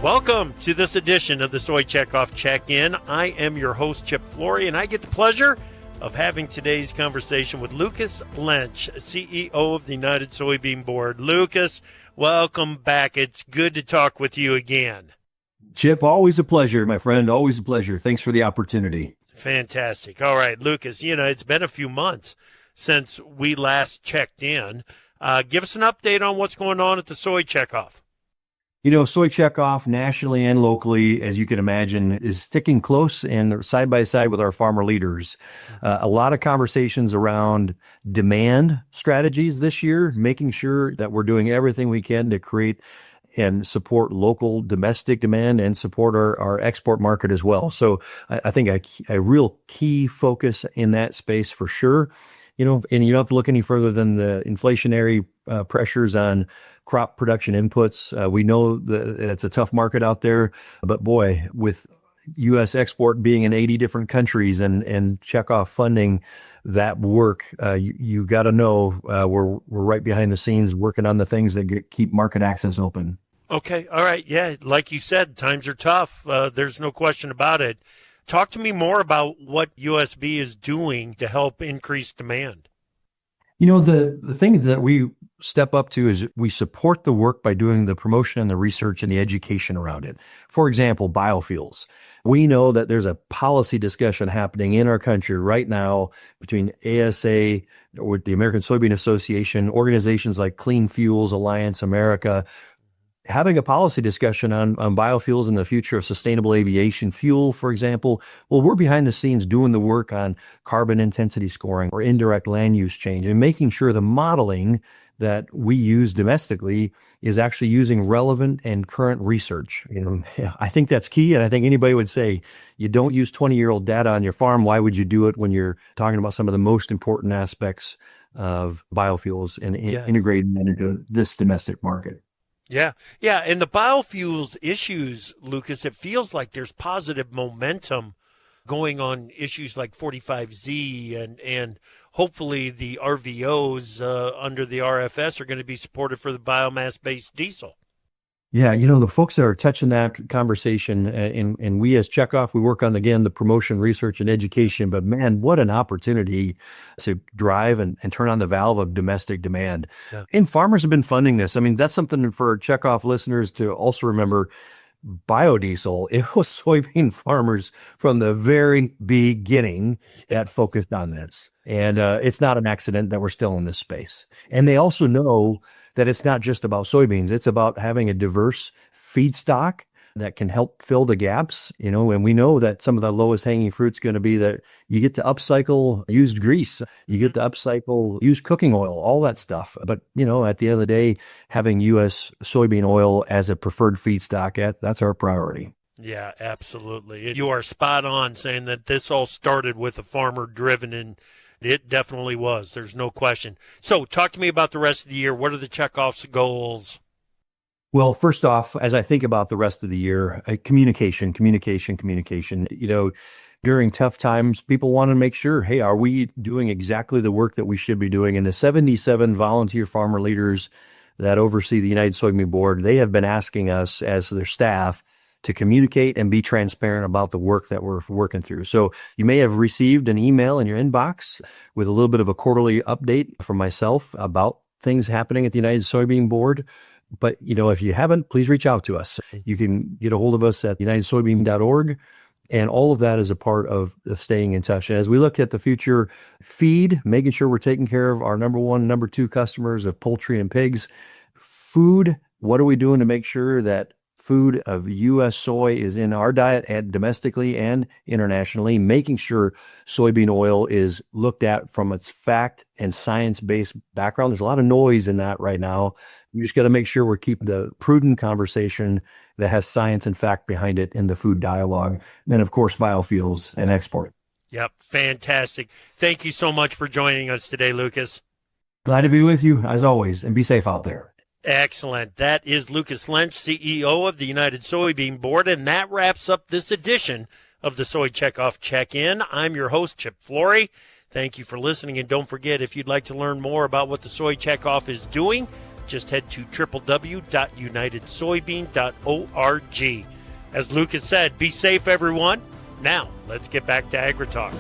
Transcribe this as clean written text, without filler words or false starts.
Welcome to this edition of the Soy Checkoff Check-In. I am your host, Chip Flory, and I get the pleasure of having today's conversation with Lucas Lentsch, CEO of the United Soybean Board. Lucas, welcome back. It's good to talk with you again. Chip, always a pleasure, my friend. Always a pleasure. Thanks for the opportunity. Fantastic. All right, Lucas, it's been a few months since we last checked in. Give us an update on what's going on at the Soy Checkoff. Soy Checkoff nationally and locally, as you can imagine, is sticking close and side by side with our farmer leaders. A lot of conversations around demand strategies this year, making sure that we're doing everything we can to create and support local domestic demand and support our export market as well. So I think a real key focus in that space for sure. And you don't have to look any further than the inflationary pressures on crop production inputs. We know that it's a tough market out there, but boy, with U.S. export being in 80 different countries and Checkoff funding that work, you got to know we're right behind the scenes working on the things that keep market access open. Okay. All right. Yeah. Like you said, times are tough. There's no question about it. Talk to me more about what USB is doing to help increase demand. The thing that we step up to is we support the work by doing the promotion and the research and the education around it. For example, biofuels. We know that there's a policy discussion happening in our country right now between ASA, with the American Soybean Association, organizations like Clean Fuels Alliance America, having a policy discussion on biofuels and the future of sustainable aviation fuel, for example. Well, we're behind the scenes doing the work on carbon intensity scoring or indirect land use change and making sure the modeling that we use domestically is actually using relevant and current research. I think that's key. And I think anybody would say, you don't use 20-year-old data on your farm. Why would you do it when you're talking about some of the most important aspects of biofuels and integrating them into this domestic market? Yeah. And the biofuels issues, Lucas, it feels like there's positive momentum going on issues like 45Z and hopefully the RVOs under the RFS are going to be supported for the biomass-based diesel. Yeah, the folks that are touching that conversation, and we as Checkoff, we work on, again, the promotion, research, and education. But man, what an opportunity to drive and turn on the valve of domestic demand. Yeah. And farmers have been funding this. I mean, that's something for Checkoff listeners to also remember. Biodiesel, it was soybean farmers from the very beginning that focused on this. And it's not an accident that we're still in this space. And they also know that it's not just about soybeans. It's about having a diverse feedstock that can help fill the gaps, and we know that some of the lowest hanging fruit is going to be that you get to upcycle used grease, you get to upcycle used cooking oil, all that stuff. But, at the end of the day, having U.S. soybean oil as a preferred feedstock, that's our priority. Yeah, absolutely. You are spot on saying that this all started with a farmer driven, and it definitely was. There's no question. So talk to me about the rest of the year. What are the Checkoff's goals? Well, first off, as I think about the rest of the year, communication. During tough times, people want to make sure, hey, are we doing exactly the work that we should be doing? And the 77 volunteer farmer leaders that oversee the United Soybean Board, they have been asking us as their staff to communicate and be transparent about the work that we're working through. So you may have received an email in your inbox with a little bit of a quarterly update from myself about things happening at the United Soybean Board. But, if you haven't, please reach out to us. You can get a hold of us at unitedsoybean.org. And all of that is a part of staying in touch. And as we look at the future feed, making sure we're taking care of our number one, number two customers of poultry and pigs. Food, what are we doing to make sure that food of U.S. soy is in our diet and domestically and internationally, making sure soybean oil is looked at from its fact and science-based background. There's a lot of noise in that right now. We just got to make sure we're keeping the prudent conversation that has science and fact behind it in the food dialogue. And then, of course, biofuels and export. Yep. Fantastic. Thank you so much for joining us today, Lucas. Glad to be with you, as always, and be safe out there. Excellent. That is Lucas Lentsch, CEO of the United Soybean Board, and that wraps up this edition of the Soy Checkoff Check-In. I'm your host, Chip Flory. Thank you for listening, and don't forget, if you'd like to learn more about what the Soy Checkoff is doing, just head to www.unitedsoybean.org. As Lucas said, be safe, everyone. Now, let's get back to AgriTalk.